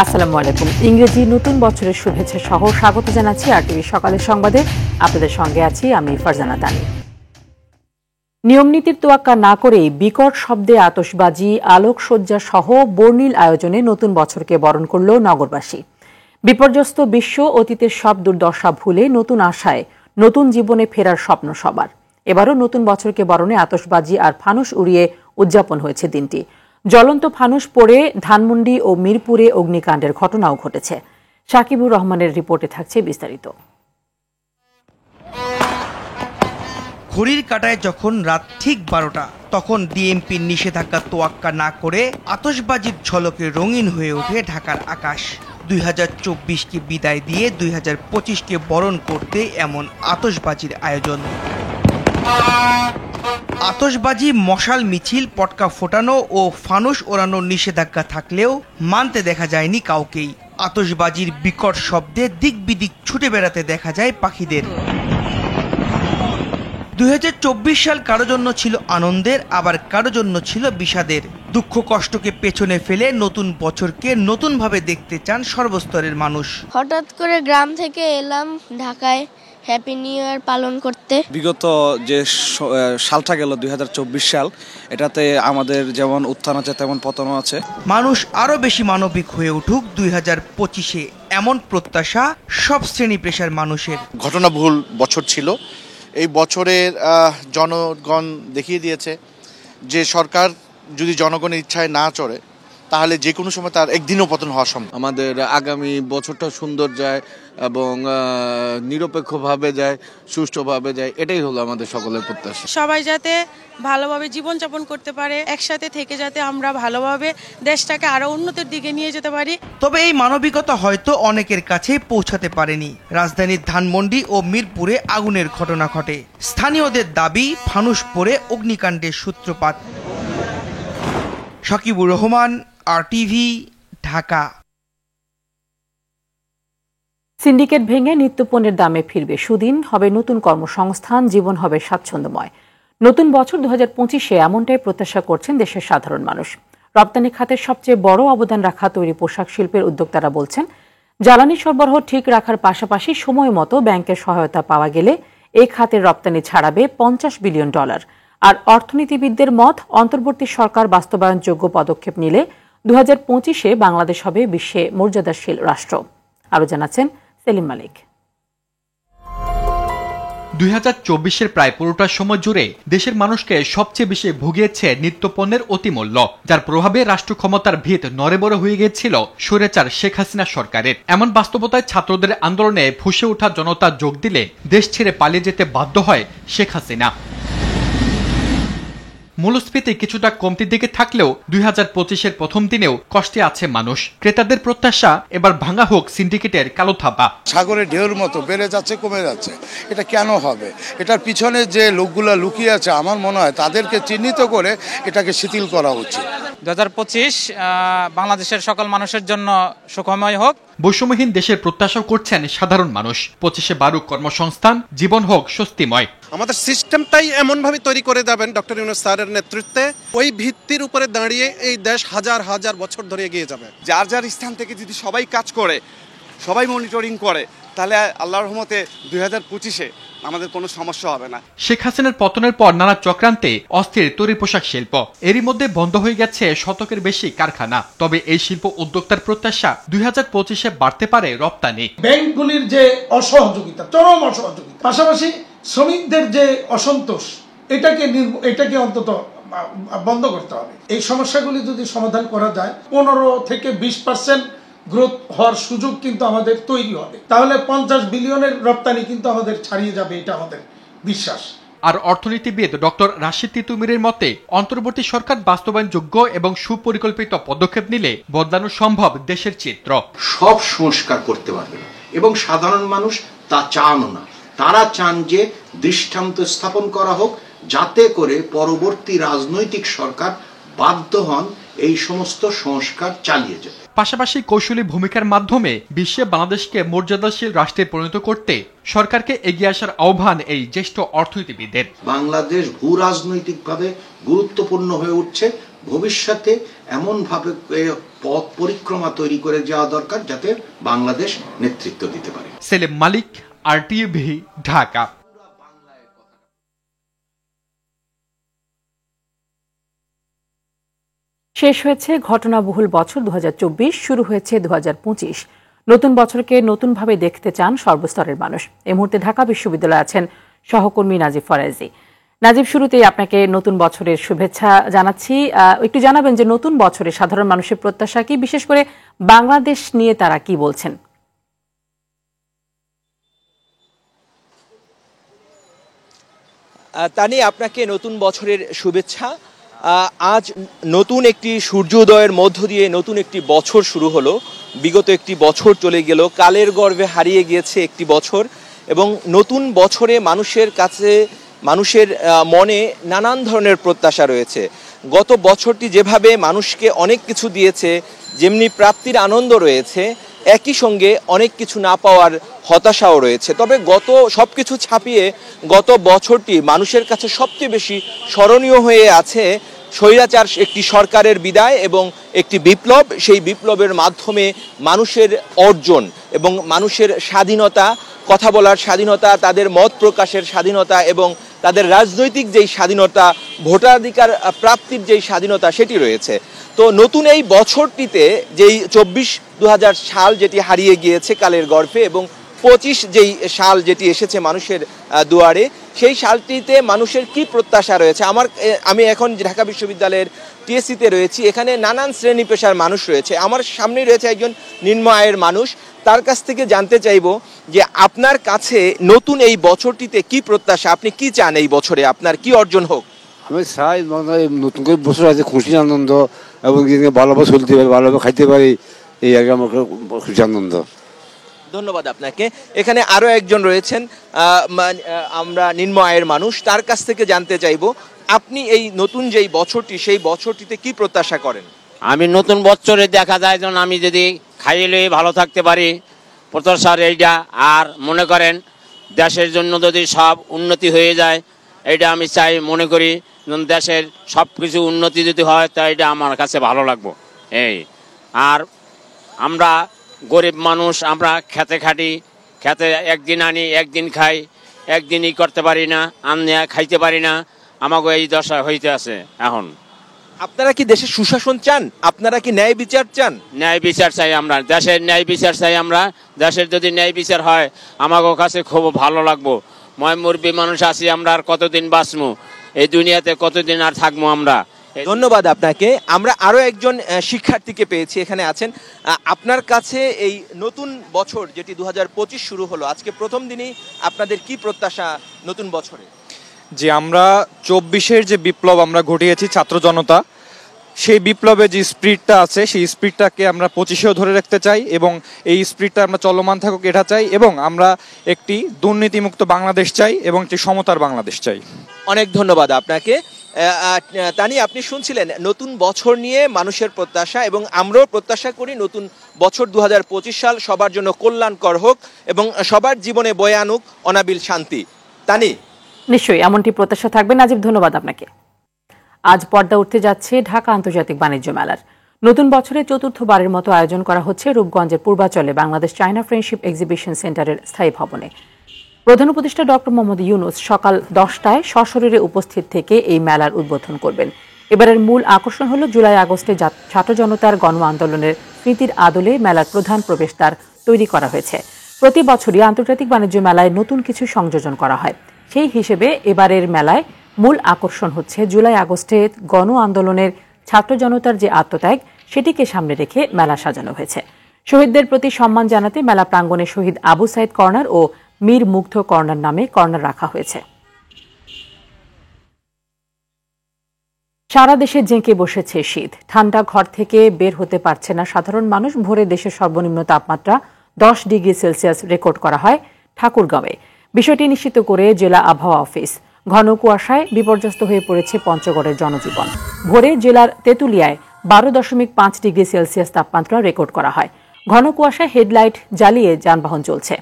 আসসালামু আলাইকুম। ইংরেজি নতুন বছরের শুভেচ্ছা সহ স্বাগত জানাচ্ছি আরটিভি সকালের সংবাদে। আপনাদের সঙ্গে আছি আমি ফারজানা তানি। নিয়মনীতির তোয়াক্কা না করেই বিকট শব্দে আতশবাজি, আলোকসজ্জা সহ বর্ণিল আয়োজনে নতুন বছরকে বরণ করল নগরবাসী। বিপর্যস্ত বিশ্ব অতীতের সব দুর্দশা ভুলে নতুন আশায় নতুন জীবনে ফেরার স্বপ্ন সবার। এবারও নতুন বছরকে বরণে আতশবাজি আর ফানুস উড়িয়ে উদযাপন হয়েছে দিনটি। জ্বলন্ত ফানুস পড়ে ধানমন্ডি ও মিরপুরে অগ্নিকাণ্ডের ঘটনাও ঘটেছে। সাকিবুর রহমানের রিপোর্টে থাকছে বিস্তারিত। ঘড়ির কাঁটায় যখন রাত ঠিক 12টা, তখন ডিএমপির নিষেধাজ্ঞা তোয়াক্কা না করে আতশবাজির ঝলকে রঙিন হয়ে ওঠে ঢাকার আকাশ। 2024কে বিদায় দিয়ে 2025কে বরণ করতে এমন আতশবাজির আয়োজন। আতশবাজি, মশাল মিছিল, পটকা ফোটানো ও ফানুস ওড়ানোর নিষেধাজ্ঞা থাকলেও মানতে দেখা যায়নি কাউকেই। আতশবাজির বিকট শব্দে দিক বিদিক ছুটে বেড়াতে দেখা যায় পাখিদের। 2024 সাল কারো জন্য ছিল আনন্দের, আবার কারো জন্য ছিল বিষাদের। দুঃখ কষ্টকে পেছনে ফেলে নতুন বছরকে নতুনভাবে দেখতে চান সর্বস্তরের মানুষ। হঠাৎ করে গ্রাম থেকে এলাম ঢাকায় হ্যাপি নিউ ইয়ার পালন করতে। বিগত যে সালটা গেল 2024 সাল, এটাতে আমাদের যেমন উত্থান আছে তেমন পতনও আছে। মানুষ আরো বেশি মানবিক হয়ে উঠুক 2025-এ, এমন প্রত্যাশা সব শ্রেণী পেশার মানুষের। ঘটনাবহুল বছর ছিল। এই বছরের জনগণ দেখিয়ে দিয়েছে যে সরকার যদি জনগণের ইচ্ছায় না চলে তাহলে যে কোনো সময় তার একদিনও পতন হওয়া সম্ভব। আমাদের আগামী বছরটা সুন্দর যায় এবং নিরপেক্ষভাবে যায়, সুষ্ঠুভাবে যায়, এটাই হলো আমাদের সকলের প্রত্যাশা। সবাই যাতে ভালোভাবে জীবনযাপন করতে পারে, একসাথে থেকে যাতে আমরা ভালোভাবে দেশটাকে আরো উন্নতির দিকে নিয়ে যেতে পারি। তবে এই মানবিকতা হয়তো অনেকের কাছে পৌঁছাতে পারেনি। রাজধানীর ধানমন্ডি ও মিরপুরে আগুনের ঘটনা ঘটে। স্থানীয়দের দাবি, ফানুস পড়ে অগ্নিকাণ্ডের সূত্রপাত। সাকিবুর রহমান, আরটিভি, ঢাকা। সিন্ডিকেট ভেঙে নিত্যপণ্যের দামে ফিরবে সুদিন, হবে নতুন কর্মসংস্থান, জীবন হবে স্বাচ্ছন্দ্যময়। নতুন বছর 2025-এ এমনটাই প্রত্যাশা করছেন দেশের সাধারণ মানুষ। রপ্তানি খাতের সবচেয়ে বড় অবদান রাখা তৈরি পোশাক শিল্পের উদ্যোক্তারা বলছেন, জ্বালানি সরবরাহ ঠিক রাখার পাশাপাশি সময় মতো ব্যাংকের সহায়তা পাওয়া গেলে এই খাতের রপ্তানি ছাড়াবে $50 বিলিয়ন। আর অর্থনীতিবিদদের মত, অন্তর্বর্তী সরকার বাস্তবায়নযোগ্য পদক্ষেপ নিলে 2025-এ বাংলাদেশ হবে বিশ্বে মর্যাদাশীল রাষ্ট্র। আরও জানাচ্ছেন সেলিম মালিক। 2024-এর প্রায় পুরোটা সময় জুড়ে দেশের মানুষকে সবচেয়ে বেশি ভুগিয়েছে নিত্যপণ্যের অতিমূল্য, যার প্রভাবে রাষ্ট্র ক্ষমতার ভিত নড়েবড়ে হয়ে গিয়েছিল স্বৈরাচার শেখ হাসিনা সরকারের। এমন বাস্তবতায় ছাত্রদের আন্দোলনে ফুঁসে ওঠা জনতা যোগ দিলে দেশ ছেড়ে পালিয়ে যেতে বাধ্য হয় শেখ হাসিনা। মূল্যস্ফীতি কিছুটা কমতির দিকে থাকলেও 2025-এর প্রথম দিনেও কষ্টে আছে মানুষ। ক্রেতাদের প্রত্যাশা, এবার ভাঙা হোক সিন্ডিকেটের কালো থাবা। সাগরের ঢেউর মতো বেড়ে যাচ্ছে, কমে যাচ্ছে। এটা কেন হবে? এটার পিছনে যে লোকগুলা লুকিয়ে আছে, আমার মনে হয় তাদেরকে চিহ্নিত করে এটাকে শিথিল করা উচিত। 2025 বাংলাদেশের সকল মানুষের জন্য সুখময় হোক। বৈষম্যহীন দেশের প্রত্যাশা করছেন সাধারণ মানুষ। 25-এ বাড়ুক কর্মসংস্থান, জীবন হোক স্বস্তিময়। আমাদের সিস্টেমটাই এমনভাবে তৈরি করে দেবেন ডক্টর ইউনূস স্যারের নেতৃত্বে, ওই ভিত্তির উপরে দাঁড়িয়ে এই দেশ হাজার হাজার বছর ধরে এগিয়ে যাবে। যার যার স্থান থেকে যদি সবাই কাজ করে, সবাই মনিটরিং করে, তাহলে আল্লাহর রহমতে 2025-এ আমাদের কোনো সমস্যা হবে না। শেখ হাসিনার পতনের পর নানা চক্রান্তে অস্থির তৈরি পোশাক শিল্প। এরই মধ্যে বন্ধ হয়ে গেছে শতকের বেশি কারখানা। তবে এই শিল্প উদ্যোক্তার প্রত্যাশা 2025-এ বাড়তে পারে রপ্তানি। ব্যাংকগুলির যে অসহযোগিতা, চরম অসহযোগিতা, পাশাপাশি শ্রমিকদের যে অসন্তোষ, এটাকে অন্তত বন্ধ করতে হবে। এই সমস্যাগুলি যদি সমাধান করা যায়, 15 থেকে 20% গ্রোথ হওয়ার সুযোগ কিন্তু আমাদের তৈরি হবে। তাহলে 50 বিলিয়নের রপ্তানি কিন্তু আমাদের ছাড়িয়ে যাবে, এটা আমাদের বিশ্বাস। আর অর্থনীতিবিদ ডক্টর রাশিদ তিতুমিরের মতে, অন্তর্বর্তী সরকার বাস্তবায়নযোগ্য এবং সুপরিকল্পিত পদক্ষেপ নিলে বদলানো সম্ভব দেশের চিত্র। সব সংস্কার করতে পারবে না এবং সাধারণ মানুষ তা চানও না। তারা চান যে দৃষ্টান্ত স্থাপন করা হোক, যাতে করে পরবর্তী রাজনৈতিক সরকার বাধ্য হন এই সমস্ত সংস্কার চালিয়ে যেতে। পাশাপাশি কৌশলী ভূমিকার মাধ্যমে বিশ্বে বাংলাদেশকে মর্যাদাশীল রাষ্ট্রে পরিণত করতে সরকারকে এগিয়ে আসার আহ্বান এই জ্যেষ্ঠ অর্থনীতিবিদের। বাংলাদেশ ভূ রাজনৈতিকভাবে গুরুত্বপূর্ণ হয়ে উঠছে। ভবিষ্যতে এমনভাবে পথ পরিক্রমা তৈরি করে যাওয়া দরকার যাতে বাংলাদেশ নেতৃত্ব দিতে পারে। সেলিম মালিক, RTV, ঢাকা। শেষ হয়েছে ঘটনাবহুল বছর 2024, শুরু হয়েছে 2025। নতুন বছরকে নতুনভাবে দেখতে চান সর্বস্তরের মানুষ। এই মুহূর্তে ঢাকা বিশ্ববিদ্যালয়ে আছেন সহকর্মী নাজিব ফরাজি। নাজিব, শুরুতেই আপনাকে নতুন বছরের শুভেচ্ছা জানাচ্ছি। একটু জানাবেন যে নতুন বছরে সাধারণ মানুষের প্রত্যাশা কি, বিশেষ করে বাংলাদেশ নিয়ে তারা কি বলছেন? তানি, আপনাকে নতুন বছরের শুভেচ্ছা। আজ নতুন একটি সূর্যোদয়ের মধ্য দিয়ে নতুন একটি বছর শুরু হলো। বিগত একটি বছর চলে গেল, কালের গর্ভে হারিয়ে গিয়েছে একটি বছর, এবং নতুন বছরে মানুষের কাছে, মানুষের মনে নানান ধরনের প্রত্যাশা রয়েছে। গত বছরটি যেভাবে মানুষকে অনেক কিছু দিয়েছে, যেমনি প্রাপ্তির আনন্দ রয়েছে, একই সঙ্গে অনেক কিছু না পাওয়ার হতাশাও রয়েছে। তবে সবকিছু ছাপিয়ে গত বছরটি মানুষের কাছে সবচেয়ে বেশি স্মরণীয় হয়ে আছে স্বৈরাচার একটি সরকারের বিদায় এবং একটি বিপ্লব। সেই বিপ্লবের মাধ্যমে মানুষের অর্জন এবং মানুষের স্বাধীনতা, কথা বলার স্বাধীনতা, তাদের মত প্রকাশের স্বাধীনতা এবং তাদের রাজনৈতিক যেই স্বাধীনতা, ভোটাধিকার প্রাপ্তির যেই স্বাধীনতা, সেটি রয়েছে। তো নতুন এই বছরটিতে যেই 2020 সাল যেটি হারিয়ে গিয়েছে কালের গর্ভে, এবং 25 যেই সাল যেটি এসেছে মানুষের দুয়ারে, সেই সালটিতে মানুষের কি প্রত্যাশা রয়েছে? আমি এখন ঢাকা বিশ্ববিদ্যালয়ের TSC-তে রয়েছি। এখানে নানান শ্রেণী পেশার মানুষ রয়েছে। আমার সামনে রয়েছে একজন নিম্ন আয়ের মানুষ। তার কাছ থেকে জানতে চাইব যে আপনার কাছে নতুন এই বছরটিতে কি প্রত্যাশা, আপনি কি চান এই বছরে আপনার কি অর্জন হোক? আমি চাই নতুন করে বছর আছে খুশি আনন্দ, এবং ভালোভাবে চলতে পারি, ভালোভাবে খাইতে পারি, এই আগে আমার খুশি আনন্দ। ধন্যবাদ আপনাকে। এখানে আরো একজন রয়েছেন, আমরা নিম্ন আয়ের মানুষ। তার কাছ থেকে জানতে চাইব আপনি এই নতুন যেই বছরটি, সেই বছরটিতে কি প্রত্যাশা করেন? আমি নতুন বছরে দেখা যায় যেন আমি যদি খাইলে ভালো থাকতে পারি, প্রত্যাশার এইটা। আর মনে করেন দেশের জন্য যদি সব উন্নতি হয়ে যায়, এটা আমি চাই, মনে করি দেশের সব কিছু উন্নতি যদি হয় তা এটা আমার কাছে ভালো লাগবো। এই আর আমরা গরিব মানুষ, আমরা খেতে খাটি, খেতে একদিন আনি একদিন খাই, একদিনই করতে পারি না, আনি খাইতে পারি না। আমাকে এই দশা হইতে আছে এখন। আপনারা কি দেশের সুশাসন চান? আপনারা কি ন্যায় বিচার চান? ন্যায় বিচার চাই আমরা, দেশের ন্যায় বিচার চাই আমরা। দেশের যদি ন্যায় বিচার হয় আমাকে কাছে খুব ভালো লাগবো। মুরব্বী মানুষ আছি আমরা, আর কতদিন বাঁচবো এই দুনিয়াতে, কতদিন আর থাকবো আমরা। ধন্যবাদ আপনাকে। আমরা আরো একজন শিক্ষার্থীকে পেয়েছি, এখানে আছেন। আপনার কাছে এই নতুন বছর যেটি 2025 শুরু হলো, আজকে প্রথম দিনই আপনাদের কি প্রত্যাশা নতুন বছরে? যে আমরা 24-এর যে বিপ্লব আমরা ঘটিয়েছি ছাত্র জনতা, সেই বিপ্লবে যে স্পিরিটটা আছে, সেই স্পিরিটটাকে আমরা 25-এও ধরে রাখতে চাই, এবং এই স্পিরিটটা আমরা চলমান থাকুক এটা চাই, এবং আমরা একটি দুর্নীতিমুক্ত বাংলাদেশ চাই এবং একটি সমতার বাংলাদেশ চাই। অনেক ধন্যবাদ আপনাকে। তানি, আপনি শুনছিলেন নতুন বছর নিয়ে মানুষের প্রত্যাশা, এবং আমরাও প্রত্যাশা করি নতুন বছর 2025 সাল সবার জন্য কল্যাণকর হোক এবং সবার জীবনে বয়ে আনুক অনাবিল শান্তি। তানি, নিশ্চয়ই এমনটি প্রত্যাশা থাকবে। নাজিব, ধন্যবাদ আপনাকে। আজ পর্দা উঠতে যাচ্ছে ঢাকা আন্তর্জাতিক বাণিজ্য মেলার। নতুন বছরে চতুর্থবারের মতো আয়োজন করা হচ্ছে রূপগঞ্জের পূর্বাচলে বাংলাদেশ চায়না ফ্রেন্ডশিপ এক্সিবিশন সেন্টারের স্থায়ী ভবনে। প্রধান উপদেষ্টা ডক্টর মোহাম্মদ ইউনূস সকাল 10টায় সশরীরে উপস্থিত থেকে এই মেলার উদ্বোধন করবেন। এবারের মূল আকর্ষণ হল জুলাই আগস্টে ছাত্র জনতার গণ আন্দোলনের স্মৃতির আদলে মেলার প্রধান প্রবেশদ্বার তৈরি করা হয়েছে। প্রতি বছরই আন্তর্জাতিক বাণিজ্য মেলায় নতুন কিছু সংযোজন করা হয়। সেই হিসেবে এবারের মেলায় মূল আকর্ষণ হচ্ছে জুলাই আগস্টে গণ আন্দোলনের ছাত্র জনতার যে আত্মত্যাগ, সেটিকে সামনে রেখে মেলা সাজানো হয়েছে। শহীদদের প্রতি সম্মান জানাতে মেলা প্রাঙ্গণে শহীদ আবু সাইদ কর্নার ও মীর মুগ্ধ কর্নার নামে কর্নার রাখা হয়েছে। সারা দেশে জেঁকে বসেছে শীত। ঠান্ডা ঘর থেকে বের হতে পারছে না সাধারণ মানুষ। ভোরে দেশের সর্বনিম্ন তাপমাত্রা 10 ডিগ্রি সেলসিয়াস রেকর্ড করা হয় ঠাকুরগাঁওয়ে। বিষয়টি নিশ্চিত করে জেলা আবহাওয়া অফিস। ঘন কুয়াশায় বিপর্যস্ত হয়ে পড়েছে পঞ্চগড়ের জনজীবন। ভোরে জেলার তেঁতুলিয়ায় 12.5 ডিগ্রি সেলসিয়াস তাপমাত্রা রেকর্ড করা হয়। ঘন কুয়াশায় হেডলাইট জ্বালিয়ে যানবাহন চলছে।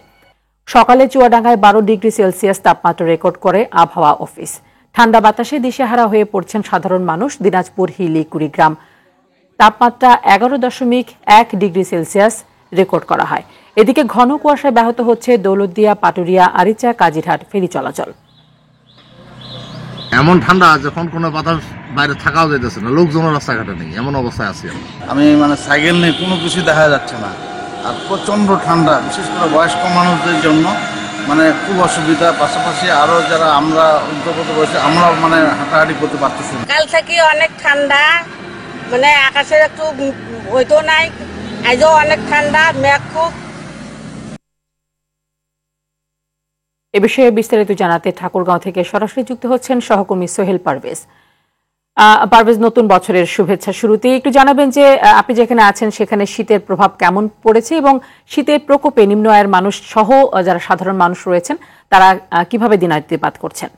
সকালে চুয়াডাঙ্গায় 12 ডিগ্রি সেলসিয়াস তাপমাত্রা রেকর্ড করে আবহাওয়া অফিস। ঠান্ডা বাতাসে দিশেহারা হয়ে পড়ছেন সাধারণ মানুষ। দিনাজপুর, হিলি, কুড়িগ্রাম, তাপমাত্রা 11.1 ডিগ্রি সেলসিয়াস রেকর্ড করা হয়। এদিকে ঘন কুয়াশায় ব্যাহত হচ্ছে দৌলতদিয়া, পাটুরিয়া, আরিচা, কাজিরহাট ফেরি চলাচল। এমন ঠান্ডা যখন কোনো বাতাস বাইরে থাকাও যাইতেছে না, লোকজনের রাস্তাঘাটে নেই, এমন অবস্থায় আছি আমি। সাইকেল নেই, কোনো কিছু দেখা যাচ্ছে না, আর প্রচন্ড ঠান্ডা, বিশেষ করে বয়স্ক মানুষদের জন্য খুব অসুবিধা। পাশাপাশি আরো যারা আমরা উদ্যোগত বয়সে আমরাও হাঁটাহাঁটি করতে পারতেছি না। কাল থেকে অনেক ঠান্ডা, আকাশের একটু হইতো নাই, আজও অনেক ঠান্ডা, মেঘ খুব। এ বিষয়ে বিস্তারিত জানাতে ঠাকুরগাঁও থেকে সরাসরি যুক্ত হচ্ছেন সহকর্মী সোহেল পারভেজ। পারভেজ, নতুন বছরের শুভেচ্ছা শুরুতে একটু জানাবেন যে আপনি যেখানে আছেন সেখানে শীতের প্রভাব কেমন পড়েছে এবং শীতের প্রকোপে নিম্ন আয়ের মানুষ সহ যারা সাধারণ মানুষ রয়েছেন তারা কিভাবে দিনাতিপাত করছেন?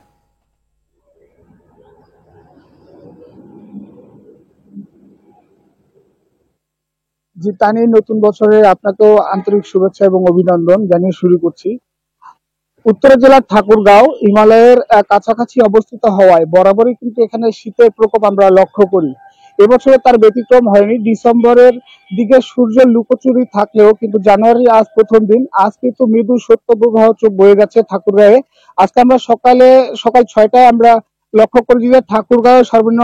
জি তানি, নতুন বছরে আপনাকেও আন্তরিক শুভেচ্ছা এবং অভিনন্দন জানিয়ে শুরু করছি। উত্তরা জেলার ঠাকুরগাঁও হিমালয়ের কাছাকাছি অবস্থিত হওয়ায় বরাবরই কিন্তু এখানে শীতের প্রকোপ আমরা লক্ষ্য করি। এবছরে তার ব্যতিক্রম হয়নি। ডিসেম্বরের দিকে সূর্যের লুকোচুরি থাকলেও কিন্তু জানুয়ারি আজ প্রথম দিন, আজ কিন্তু মৃদু শৈত্যপ্রবাহ বয়ে গেছে ঠাকুরগাঁয়ে। আজকে আমরা সকাল 6টায় আমরা লক্ষ্য করি যে ঠাকুরগাঁও সর্বনিম্ন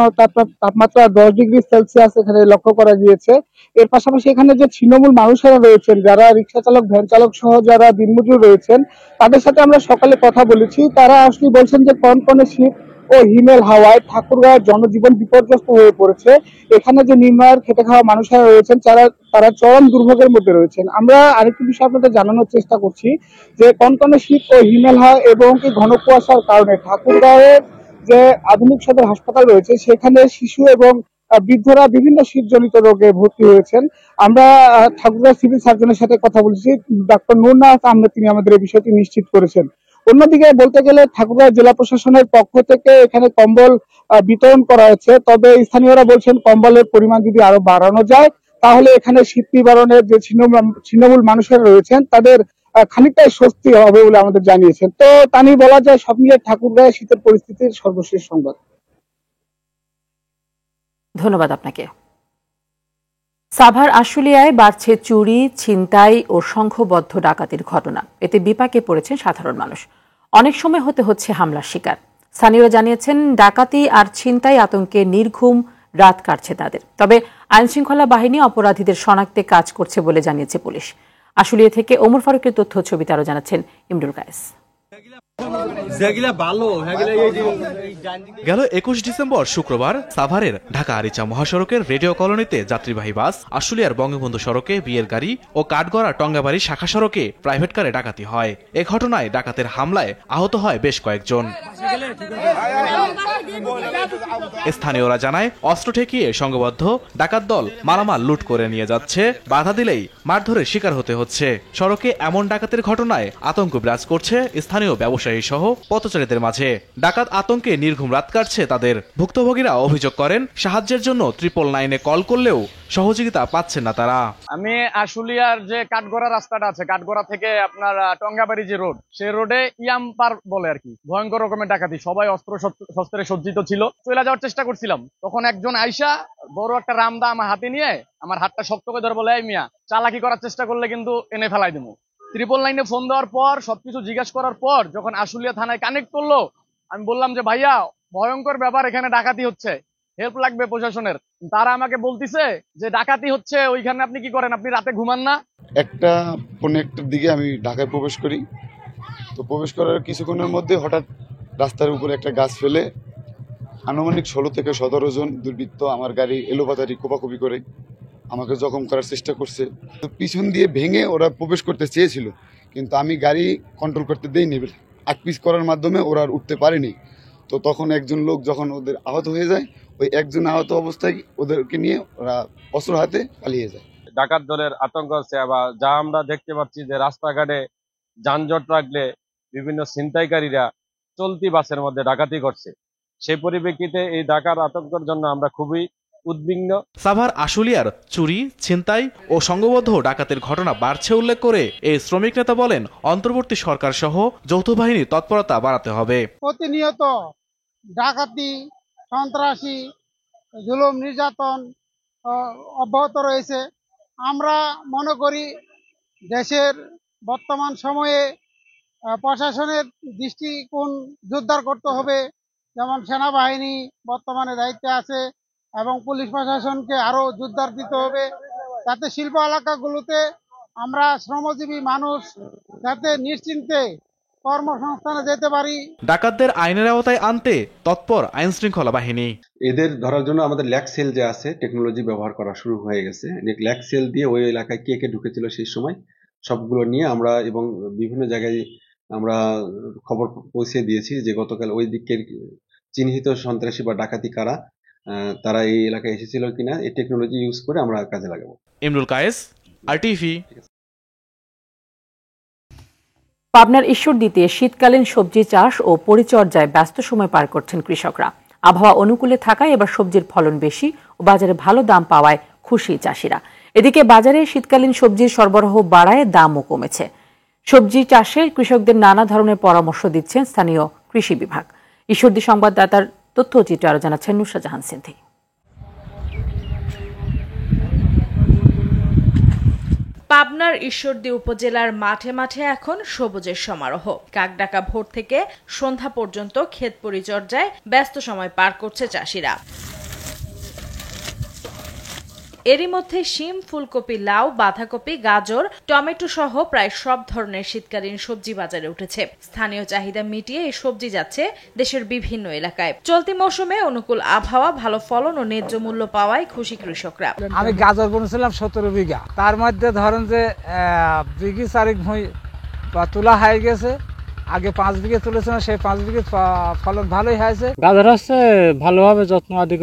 তাপমাত্রা 10 ডিগ্রি সেলসিয়াস এখানে লক্ষ্য করা গিয়েছে। এর পাশাপাশি এখানে যে ছিন্নমূল মানুষেরা রয়েছেন, যারা রিক্সা চালক, ভ্যান চালক সহ যারা দিনমজুর রয়েছেন, তাদের সাথে আমরা সকালে কথা বলেছি। তারা আসলে বলছেন যে কনকনে শীত ও হিমেল হাওয়ায় ঠাকুরগাঁওয়ের জনজীবন বিপর্যস্ত হয়ে পড়েছে। এখানে যে নিম্ন আয়ের খেটে খাওয়া মানুষেরা রয়েছেন তারা চরম দুর্ভোগের মধ্যে রয়েছেন। আমরা আরেকটি বিষয় আপনাদের জানানোর চেষ্টা করছি যে কনকনে শীত ও হিমেল হাওয়া এবং ঘন কুয়াশার কারণে ঠাকুরগাঁওয়ের যে আধুনিক সদর হাসপাতাল রয়েছে সেখানে শিশু এবং বৃদ্ধরা বিভিন্ন শীতজনিত রোগে ভর্তি হয়েছেন। আমরা ঠাকুরগাঁও সিভিল সার্জনের সাথে কথা বলেছি, ডাক্তার নুরনাথ আহমেদ, তিনি আমাদের এই বিষয়টি নিশ্চিত করেছেন। অন্যদিকে বলতে গেলে ঠাকুরগাঁও জেলা প্রশাসনের পক্ষ থেকে এখানে কম্বল বিতরণ করা হয়েছে, তবে স্থানীয়রা বলছেন কম্বলের পরিমাণ যদি আরো বাড়ানো যায় তাহলে এখানে শীত নিবারণের যে ছিন্নমূল মানুষেরা রয়েছেন তাদের খানিকটাই স্বস্তি হবে বলে আমাদের জানিয়েছেন। তো তা নিয়ে বলা যায় সব মিলিয়ে ঠাকুরগাঁও শীতের পরিস্থিতির সর্বশেষ সংবাদ। ধন্যবাদ আপনাকে। সাভার আশুলিয়ায় বাড়ছে চুরি, ছিনতাই ও সংঘবদ্ধ ডাকাতির ঘটনা। এতে বিপাকে পড়েছেন সাধারণ মানুষ, অনেক সময় হতে হচ্ছে হামলার শিকার। স্থানীয়রা জানিয়েছেন ডাকাতি আর ছিনতাই আতঙ্কে নির্ঘুম রাত কাটছে তাদের। তবে আইনশৃঙ্খলা বাহিনী অপরাধীদের শনাক্তে কাজ করছে বলে জানিয়েছে পুলিশ। আশুলিয়া থেকে ওমর ফারুকের তথ্য ছবিতে আরো জানাচ্ছেন ইমরুল কায়েস। গেল 21 ডিসেম্বর শুক্রবার সাভারের ঢাকা আরিচা মহাসড়কের রেডিও কলোনিতে যাত্রীবাহী বাস, আশুলিয়ার বঙ্গবন্ধু সড়কে বিয়ের গাড়ি ও কাঠগড়া টঙ্গাবাড়ি শাখা সড়কে প্রাইভেট কারে ডাকাতি হয়। এ ঘটনায় ডাকাতের হামলায় আহত হয় বেশ কয়েকজন। স্থানীয়রা জানায় অস্ত্র ঠেকিয়ে সংঘবদ্ধ ডাকাত দল মালামাল লুট করে নিয়ে যাচ্ছে, বাধা দিলেই মারধরের শিকার হতে হচ্ছে। সড়কে এমন ডাকাতের ঘটনায় আতঙ্ক বিরাজ করছে স্থানীয় ব্যবসায়ী সহ পথচারীদের মাঝে। ডাকাত আতঙ্কে নির্ঘুম রাত কাটছে তাদের। ভুক্তভোগীরা অভিযোগ করেন সাহায্যের জন্য 999 কল করলেও সহযোগিতা পাচ্ছেন না তারা। আমি আশুলিয়ার যে কাঠগড়া রাস্তাটা আছে, কাঠগড়া থেকে আপনার টঙ্গাবাড়ি যে রোড, সেই রোডে ইয়াম্পার বলে আর কি, ভয়ঙ্কর রকমের ডাকাতি। সবাই অস্ত্র শস্ত্রে সজ্জিত ছিল। চলে যাওয়ার চেষ্টা করছিলাম, তখন একজন আইসা বড় একটা রামদা আমার হাতে নিয়ে আমার হাতটা শক্ত করে ধরে বলে, এই মিয়া, চালাকি করার চেষ্টা করলে কিন্তু এনে ফেলাই দেবো। 999 ফোন দেওয়ার পর সবকিছু জিজ্ঞাসা করার পর যখন আশুলিয়া থানায় কানেক্ট করলো, আমি বললাম যে ভাইয়া, ভয়ঙ্কর ব্যাপার, এখানে ডাকাতি হচ্ছে, হেল্প লাগবে প্রশাসনের। তারা আমাকে বলতিছে যে ডাকাতি হচ্ছে ওইখানে, আপনি কি করেন, আপনি রাতে ঘুমান না? 1:15 দিকে আমি ঢাকায় প্রবেশ করি। তো প্রবেশ করার কিছুক্ষণের মধ্যে হঠাৎ রাস্তার উপরে একটা গাছ ফেলে আনুমানিক 16 থেকে 17 জন দুর্বৃত্ত আমার গাড়ি এলোপাতাড়ি কোপাকুপি করে আমাকে জখম করার চেষ্টা করছে। তো পিছন দিয়ে ভেঙে ওরা প্রবেশ করতে চেয়েছিল, কিন্তু আমি গাড়ি কন্ট্রোল করতে দেইনি। আকপিস করার মাধ্যমে ওরা উঠতে পারেনি। তো তখন একজন লোক যখন ওদের আহত হয়ে যায়, ওই একজন আহত অবস্থায় ওদেরকে নিয়ে ওরা অস্ত্র হাতে পালিয়ে যায়। ডাকাত দলের আতঙ্ক আছে। আবার যা আমরা দেখতে পাচ্ছি যে রাস্তাঘাটে যানজট রাখলে বিভিন্ন ছিনতাইকারীরা চলতি বাসের মধ্যে ডাকাতি করছে। সেই পরিপ্রেক্ষিতে এই ডাকাত আতঙ্কের জন্য আমরা খুবই উদ্বিগ্ন। সাভার আশুলিয়ার চুরি, ছিনতাই ও সংঘবদ্ধ ডাকাতের ঘটনা বাড়ছে উল্লেখ করে এই শ্রমিক নেতা বলেন, অন্তর্বর্তী সরকার সহ যৌথ বাহিনীর তৎপরতা বাড়াতে হবে। প্রতিনিয়ত ডাকাতি, সন্ত্রাসী, জুলুম, নির্যাতন অব্যাহত রয়েছে। আমরা মনে করি দেশের বর্তমান সময়ে প্রশাসনের দৃষ্টিকোণ জোরদার করতে হবে, যেমন সেনাবাহিনী বর্তমানে দায়িত্বে আছে এবং পুলিশ প্রশাসনকে আরও জোরদার দিতে হবে, যাতে শিল্প এলাকাগুলোতে আমরা শ্রমজীবী মানুষ যাতে নিশ্চিন্তে কর্মসংস্থানে যেতে পারি। ডাকাতদের আইনের আওতায় আনতে তৎপর আইন শৃঙ্খলা বাহিনী। এদের ধরার জন্য আমাদের ল্যাক সেল যে আছে টেকনোলজি ব্যবহার করা শুরু হয়ে গেছে। ল্যাক সেল দিয়ে ওই এলাকায় কে কে ঢুকেছিল সেই সময় সবগুলো নিয়ে আমরা এবং বিভিন্ন জায়গায় আমরা খবর পৌঁছে দিয়েছি যে গতকাল ওই দিকের চিহ্নিত সন্ত্রাসী বা ডাকাতি কারা, তারা এই এলাকায় এসেছিল কিনা, এই টেকনোলজি ইউজ করে আমরা কাজে লাগাবো। ইমরুল কায়েস, আরটিভি। পাবনার ঈশ্বরদীতে শীতকালীন সবজি চাষ ও পরিচর্যায় ব্যস্ত সময় পার করছেন কৃষকরা। আবহাওয়া অনুকূলে থাকায় এবার সবজির ফলন বেশি ও বাজারে ভালো দাম পাওয়ায় খুশি চাষিরা। এদিকে বাজারে শীতকালীন সবজির সরবরাহ বাড়ায় দামও কমেছে। সবজি চাষে কৃষকদের নানা ধরনের পরামর্শ দিচ্ছেন স্থানীয় কৃষি বিভাগ। ঈশ্বরদী সংবাদদাতার তথ্যচিত্র আরো জানাচ্ছেন নুসরাত জাহান সিন্ধি। পাবনার ঈশ্বরদী উপজেলার মাঠে মাঠে এখন সবুজের সমারোহ। কাকডাকা ভোর থেকে সন্ধ্যা পর্যন্ত ক্ষেত পরিচর্যায় ব্যস্ত সময় পার করছে চাষিরা। এরই মধ্যে শিম, ফুলকপি, লাউ, বাঁধাকপি, গাজর, টমেটো সহ প্রায় সব ধরনের শীতকালীন সবজি বাজারে উঠেছে। স্থানীয় চাহিদা মিটিয়ে এই সবজি যাচ্ছে দেশের বিভিন্ন এলাকায়। চলতি মৌসুমে অনুকূল আবহাওয়া, ভালো ফলন ও ন্যায্য মূল্য পাওয়ায় খুশি কৃষকরা। আমি গাজর বুনেছিলাম 17 বিঘা, তার মধ্যে ধরেন যে বিঘি 4 ভুঁই তোলা হয়ে গেছে। আগে 5 বিঘে তুলেছিলাম, সেই 5 বিঘে ফলন ভালোই হয়েছে। গাজর হচ্ছে ভালোভাবে যত্ন আদি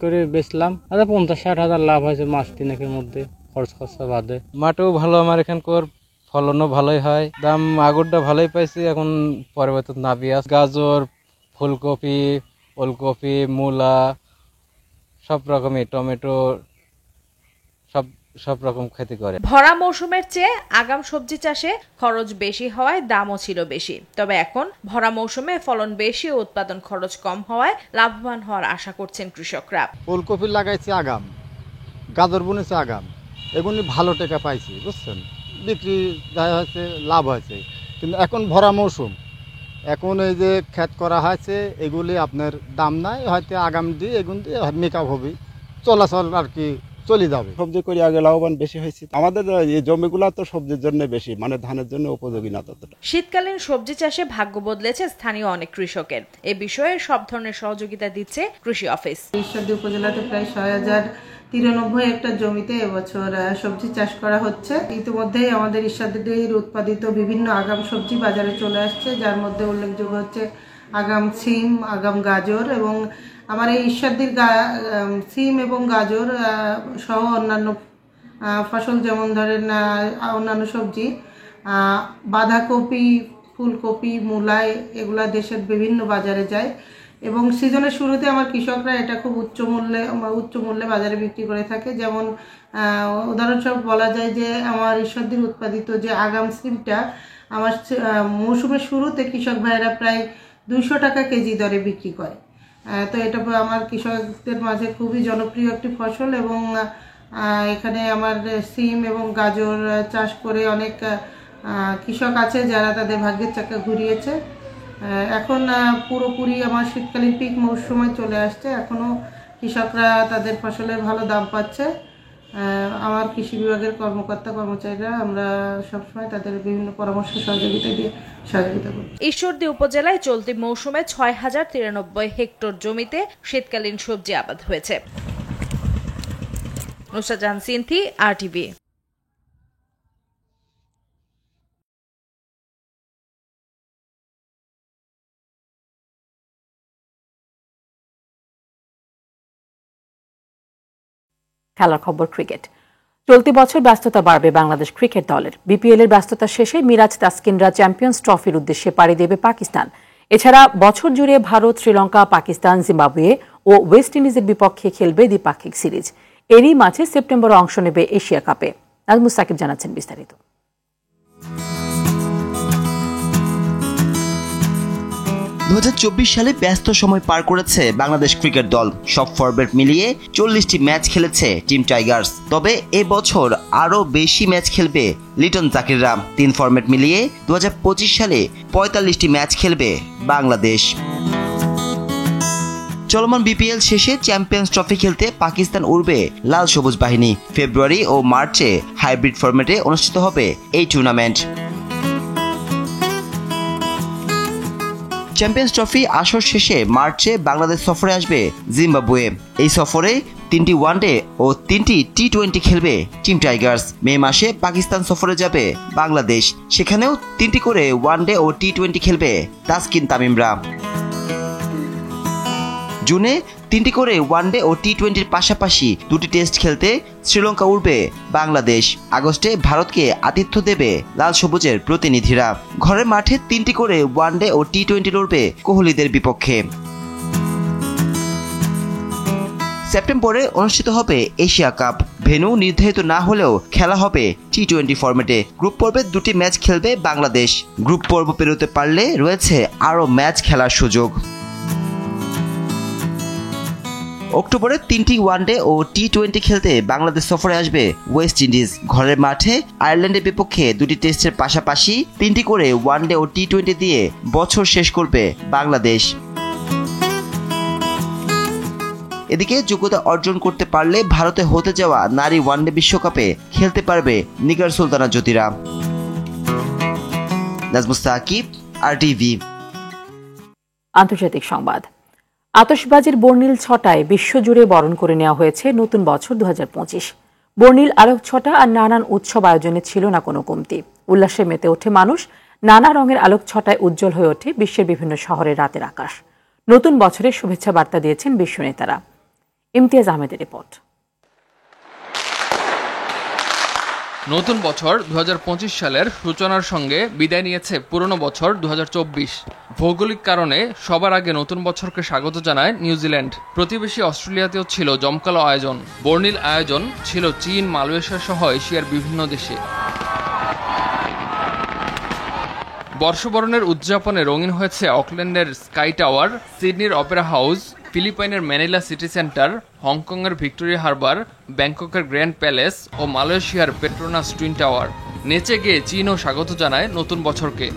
করে বেচলাম, 50-60 হাজার লাভ হয়েছে মাস 3 মধ্যে, খরচ খরচা বাদে। মাঠও ভালো, আমার এখানকার ফলনও ভালোই হয়, দাম আগরটা ভালোই পাইছি। এখন পরিবর্তন না পেঁয়াজ, গাজর, ফুলকপি, ওলকপি, মূলা, সব রকমই, টমেটো, সব রকম খেতে করে। ভরা মৌসুমের চেয়ে আগাম সবজি চাষে খরচ বেশি হওয়ায় দামও ছিল বেশি। তবে এখন ভরা মৌসুমে ফলন বেশি ও উৎপাদন খরচ কম হওয়ায় লাভবান হওয়ার আশা করছেন কৃষকরা। ফুলকপি লাগাইছে আগাম, গাজর বুনেছে আগাম, এগুলি ভালো টাকা পাইছি, বুঝছেন, বিক্রি যায় হয়েছে, লাভ হয়েছে। কিন্তু এখন ভরা মৌসুম, এখন এই যে ক্ষেত করা হয়েছে এগুলি আপনার দাম নাই, হয়তো আগাম দিয়ে এগুলি দিয়ে মেকআপ হবে, চলাচল আর কি চলে যাবে। সবজি করে আগে লাভবান বেশি হয়েছে। আমাদের এই জমিগুলো তো সবজির জন্য বেশি, মানে ধানের জন্য উপযোগী না ততটা। শীতকালীন সবজি চাষে ভাগ্য বদলেছে স্থানীয় অনেক কৃষকের। এ বিষয়ে সব ধরনের সহযোগিতা দিচ্ছে কৃষি অফিস। ঈশ্বরদী উপজেলাতে প্রায় 6093 হেক্টর জমিতে এবছর সবজি চাষ করা হচ্ছে। ইতিমধ্যেই আমাদের ঈশ্বরদীর উৎপাদিত বিভিন্ন আগাম সবজি বাজারে চলে আসছে, যার মধ্যে উল্লেখযোগ্য হচ্ছে আগাম সিম, আগাম গাজর এবং আমার এই ঈশ্বরদীর সিম এবং গাজর সহ অন্যান্য ফসল, যেমন ধরেন অন্যান্য সবজি, বাঁধাকপি, ফুলকপি, মূলাই, এগুলা দেশের বিভিন্ন বাজারে যায় এবং সিজনের শুরুতে আমার কৃষকরা এটা খুব উচ্চ মূল্যে বাজারে বিক্রি করে থাকে। যেমন উদাহরণস্বরূপ বলা যায় যে আমার ঈশ্বরদীর উৎপাদিত যে আগাম সিমটা আমার মৌসুমের শুরুতে কৃষক ভাইয়েরা প্রায় 200 টাকা কেজি দরে বিক্রি করে। তো এটা আমার কৃষকদের মাঝে খুবই জনপ্রিয় একটি ফসল এবং এখানে আমার সিম এবং গাজর চাষ করে অনেক কৃষক আছে যারা তাদের ভাগ্যের চাকা ঘুরিয়েছে। এখন পুরোপুরি আমার শীতকালীন পিক মৌসুমে চলে আসছে, এখনও কৃষকরা তাদের ফসলের ভালো দাম পাচ্ছে। আমার কৃষি বিভাগের কর্মচারীরা আমরা সবসময় তাদের বিভিন্ন পরামর্শ সহযোগিতা করি। ঈশ্বরদী উপজেলায় চলতি মৌসুমে 6093 হেক্টর জমিতে শীতকালীন সবজি আবাদ হয়েছে। নুসরাত জাহান সিন্ধি, আরটিভি। খেলার খবর ক্রিকেট। চলতি বছর ব্যস্ততা বাড়বে বাংলাদেশ ক্রিকেট দলের। বিপিএল এর ব্যস্ততা শেষে মিরাজ তাসকিনরা চ্যাম্পিয়ন্স ট্রফির উদ্দেশ্যে পাড়ি দেবে পাকিস্তান। এছাড়া বছর জুড়ে ভারত, শ্রীলঙ্কা, পাকিস্তান, জিম্বাবুয়ে ও ওয়েস্ট ইন্ডিজের বিপক্ষে খেলবে দ্বিপাক্ষিক সিরিজ। এরই মাঝে সেপ্টেম্বরে অংশ নেবে এশিয়া কাপে। নাজমুস সাকিব জানাচ্ছেন বিস্তারিত। 2024 সালে ব্যস্ত সময় পার করেছে বাংলাদেশ ক্রিকেট দল। সব ফরম্যাট মিলিয়ে 40টি ম্যাচ খেলেছে টিম টাইগার্স। তবে এবছর আরও বেশি ম্যাচ খেলবে লিটন জাকিররা। 3 ফরম্যাট মিলিয়ে 2025 সালে 45টি ম্যাচ খেলবে বাংলাদেশ। চলমান বিপিএল শেষে চ্যাম্পিয়ন্স ট্রফি খেলতে পাকিস্তান উড়বে লাল সবুজ বাহিনী। ফেব্রুয়ারি ও মার্চে হাইব্রিড ফরম্যাটে অনুষ্ঠিত হবে এই টুর্নামেন্ট। চ্যাম্পিয়ন্স ট্রফি আসর শেষে মার্চে বাংলাদেশ সফরে আসবে জিম্বাবুয়ে। এই সফরে 3টি ওয়ানডে ও 3টি টি20 খেলবে টিম টাইগার্স। মে মাসে পাকিস্তান সফরে যাবে বাংলাদেশ, সেখানেও 3টি করে ওয়ানডে ও টি20 খেলবে তাসকিন তামিমরা। জুনে 3টি করে ওয়ানডে ও টি20-র পাশাপাশি 2টি টেস্ট খেলতে শ্রীলঙ্কা উড়বে বাংলাদেশ। আগস্টে ভারতকে আতিথ্য দেবে লাল সবুজের প্রতিনিধিরা। ঘরের মাঠে 3টি করে ওয়ানডে ও টি20 লড়বে কোহলিদের বিপক্ষে। সেপ্টেম্বরে অনুষ্ঠিত হবে এশিয়া কাপ। ভেন্যু নির্ধারিত না হলেও খেলা হবে টি20 ফরম্যাটে। গ্রুপ পর্বে 2টি ম্যাচ খেলবে বাংলাদেশ। গ্রুপ পর্ব পেরোতে পারলে রয়েছে আরও ম্যাচ খেলার সুযোগ। অক্টোবরে 3টি ওয়ানডে ও টি20 খেলতে বাংলাদেশ সফরে আসবে ওয়েস্ট ইন্ডিজ। ঘরের মাঠে আয়ারল্যান্ডের বিপক্ষে 2টি টেস্টের পাশাপাশি 3টি করে ওয়ানডে ও টি20 দিয়ে বছর শেষ করবে বাংলাদেশ। এদিকে যোগ্যতা অর্জন করতে পারলে ভারতে হতে যাওয়া নারী ওয়ানডে বিশ্বকাপে খেলতে পারবে নিগার সুলতানা জ্যোতিরা। নাজমুস সাকিব, RTV। আন্তর্জাতিক সংবাদ। আতশবাজির বর্ণিল ছটায় বিশ্বজুড়ে বরণ করে নেওয়া হয়েছে নতুন বছর 2025। বর্ণিল আলোক ছটা আর নানান উৎসব আয়োজনে ছিল না কোনো কমতি। উল্লাসে মেতে ওঠে মানুষ। নানা রঙের আলোক ছটায় উজ্জ্বল হয়ে ওঠে বিশ্বের বিভিন্ন শহরের রাতের আকাশ। নতুন বছরের শুভেচ্ছা বার্তা দিয়েছেন বিশ্ব নেতারা। ইমতিয়াজ আহমেদের রিপোর্ট। নতুন বছর 2025 সালের সূচনার সঙ্গে বিদায় নিয়েছে পুরনো বছর 2024। ভৌগোলিক কারণে সবার আগে নতুন বছরকে স্বাগত জানায় নিউজিল্যান্ড। প্রতিবেশী অস্ট্রেলিয়াতেও ছিল জমকালো আয়োজন। বর্ণিল আয়োজন ছিল চীন, মালয়েশিয়া সহ এশিয়ার বিভিন্ন দেশে। বর্ষবরণের উদযাপনে রঙিন হয়েছে অকল্যান্ডের স্কাই টাওয়ার, সিডনির অপেরা হাউস, ফিলিপাইনের ম্যানিলা সিটি সেন্টার, হংকংয়ের ভিক্টোরিয়া হারবার, ব্যাংককের গ্র্যান্ড প্যালেস ও মালয়েশিয়ার পেট্রোনাস টুইন টাওয়ার। নেচে গিয়ে চীনও স্বাগত জানায় নতুন বছরকে।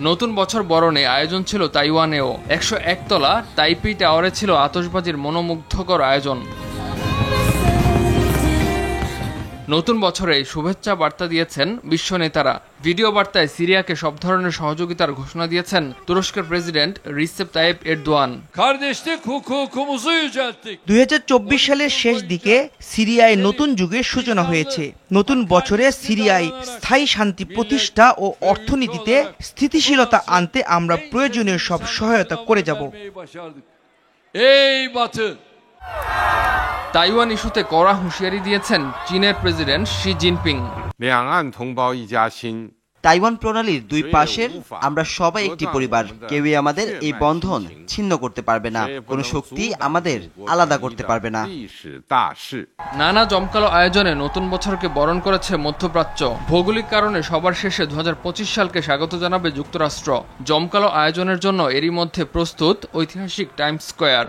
নতুন বছর বরণে আয়োজন ছিল তাইওয়ানেও। 101 তলা তাইপি টাওয়ারে ছিল আতশবাজির মনোমুগ্ধকর আয়োজন। নতুন বছরে শুভেচ্ছা বার্তা দিয়েছেন বিশ্ব নেতারা। ভিডিও বার্তায় সিরিয়াকে সব ধরনের সহযোগিতার ঘোষণা দিয়েছেন তুরস্কের প্রেসিডেন্ট রিসেপ তাইপ এরদোয়ান। 2024 সালের শেষ দিকে সিরিয়ায় নতুন যুগের সূচনা হয়েছে। নতুন বছরে সিরিয়ায় স্থায়ী শান্তি প্রতিষ্ঠা ও অর্থনীতিতে স্থিতিশীলতা আনতে আমরা প্রয়োজনীয় সব সহায়তা করে যাব। তাইওয়ান ইস্যুতে কড়া হুঁশিয়ারি দিয়েছেন চীনের প্রেসিডেন্ট শি জিনপিং। তাইওয়ান প্রণালীর দুই পাশের আমরা সবাই একটি পরিবার। কেউই আমাদের এই বন্ধন ছিন্ন করতে পারবে না। কোনো শক্তি আমাদের আলাদা করতে পারবে না। নানা জমকালো আয়োজনে নতুন বছরকে বরণ করেছে মধ্যপ্রাচ্য। ভৌগোলিক কারণে সবার শেষে 2025 সালকে স্বাগত জানাবে যুক্তরাষ্ট্র। জমকালো আয়োজনের জন্য এরই মধ্যে প্রস্তুত ঐতিহাসিক Times square.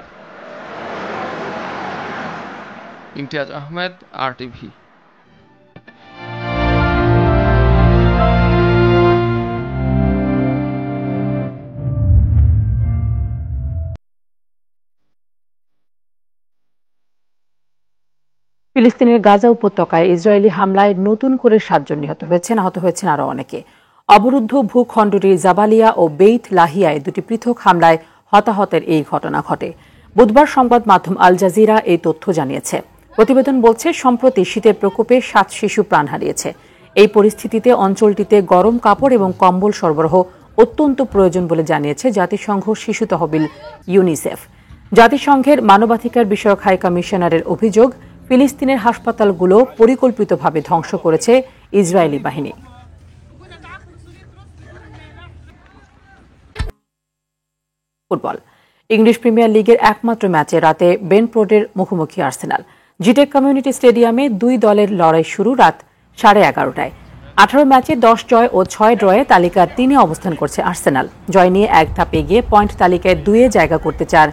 Imtiaz Ahmed, RTV। ফিলিস্তিনের গাজা উপত্যকায় ইসরায়েলি হামলায় নতুন করে 7 জন নিহত হয়েছেন, আহত হয়েছেন আরও অনেকে। অবরুদ্ধ ভূখণ্ডটি জাবালিয়া ও বেইত লাহিয়ায় 2টি পৃথক হামলায় হতাহতের এই ঘটনা ঘটে। বুধবার সংবাদ মাধ্যম আল জাজিরা এই তথ্য জানিয়েছে। প্রতিবেদন বলছে সম্প্রতি শীতের প্রকোপে 7 শিশু প্রাণ হারিয়েছে। এই পরিস্থিতিতে অঞ্চলটিতে গরম কাপড় এবং কম্বল সরবরাহ অত্যন্ত প্রয়োজন বলে জানিয়েছে জাতিসংঘ শিশু তহবিল ইউনিসেফ। জাতিসংঘের মানবাধিকার বিষয়ক হাই কমিশনারের অভিযোগ, ফিলিস্তিনের হাসপাতালগুলো পরিকল্পিতভাবে ধ্বংস করেছে ইসরায়েলি বাহিনী। ফুটবল। ইংলিশ প্রিমিয়ার লিগের একমাত্র ম্যাচে রাতে ব্রেন্টফোর্ডের মুখোমুখি আর্সেনাল। জিটেক কমিউনিটি স্টেডিয়ামে দুই দলের লড়াই শুরু রাত 11:30টায়। 18 ম্যাচে 10 জয় ও 6 ড্রয়ে তালিকার 3-এ অবস্থান করছে আর্সেনাল। জয় নিয়ে এক ধাপ এগিয়ে পয়েন্ট তালিকায় 2-এ জায়গা করতে চান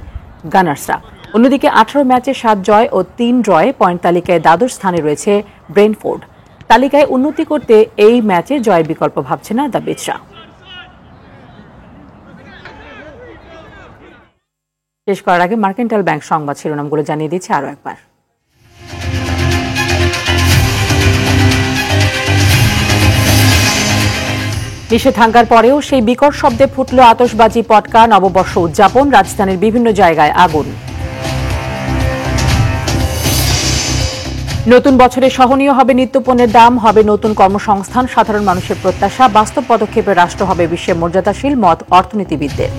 গানার্সরা। অন্যদিকে 18 ম্যাচে 7 জয় ও 3 ড্রয়ে পয়েন্ট তালিকায় দ্বাদশ স্থানে রয়েছে ব্রেন্টফোর্ড। তালিকায় উন্নতি করতে এই ম্যাচে জয়ের বিকল্প ভাবছে না দ্য বিচরা। শেষ করার আগে মার্কেন্টাইল ব্যাংক সংবাদ শিরোনামগুলো জানিয়ে দিচ্ছে আরও একবার। নিষেধাজ্ঞার পরেও সেই বিকট শব্দে ফুটল আতশবাজি, পটকা, নববর্ষ উদযাপন। রাজধানীর বিভিন্ন জায়গায় আগুন। নতুন বছরে সহনীয় হবে নিত্যপণ্যের দাম, হবে নতুন কর্মসংস্থান। সাধারণ মানুষের প্রত্যাশা, বাস্তব পদক্ষেপে রাষ্ট্র হবে বিশ্বে মর্যাদাশীল, মত অর্থনীতিবিদদের।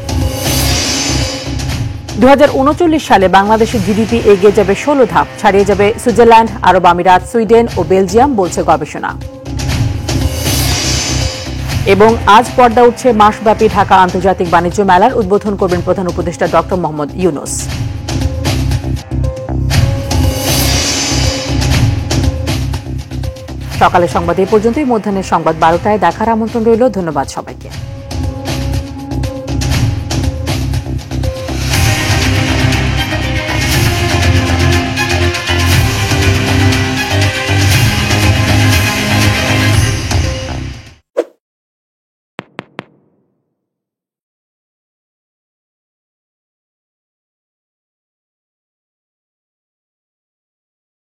2039 সালে বাংলাদেশের জিডিপি এগিয়ে যাবে 16 ধাপ, ছাড়িয়ে যাবে সুইজারল্যান্ড, আরব আমিরাত, সুইডেন ও বেলজিয়াম, বলছে গবেষণা। এবং আজ পর্দা উঠছে মাসব্যাপী ঢাকা আন্তর্জাতিক বাণিজ্য মেলার। উদ্বোধন করবেন প্রধান উপদেষ্টা ডক্টর মোহাম্মদ ইউনূস। সকালের সংবাদ এই পর্যন্তই। মধ্যাহ্নের সংবাদ 12টায় দেখার আমন্ত্রণ রইল। ধন্যবাদ সবাইকে।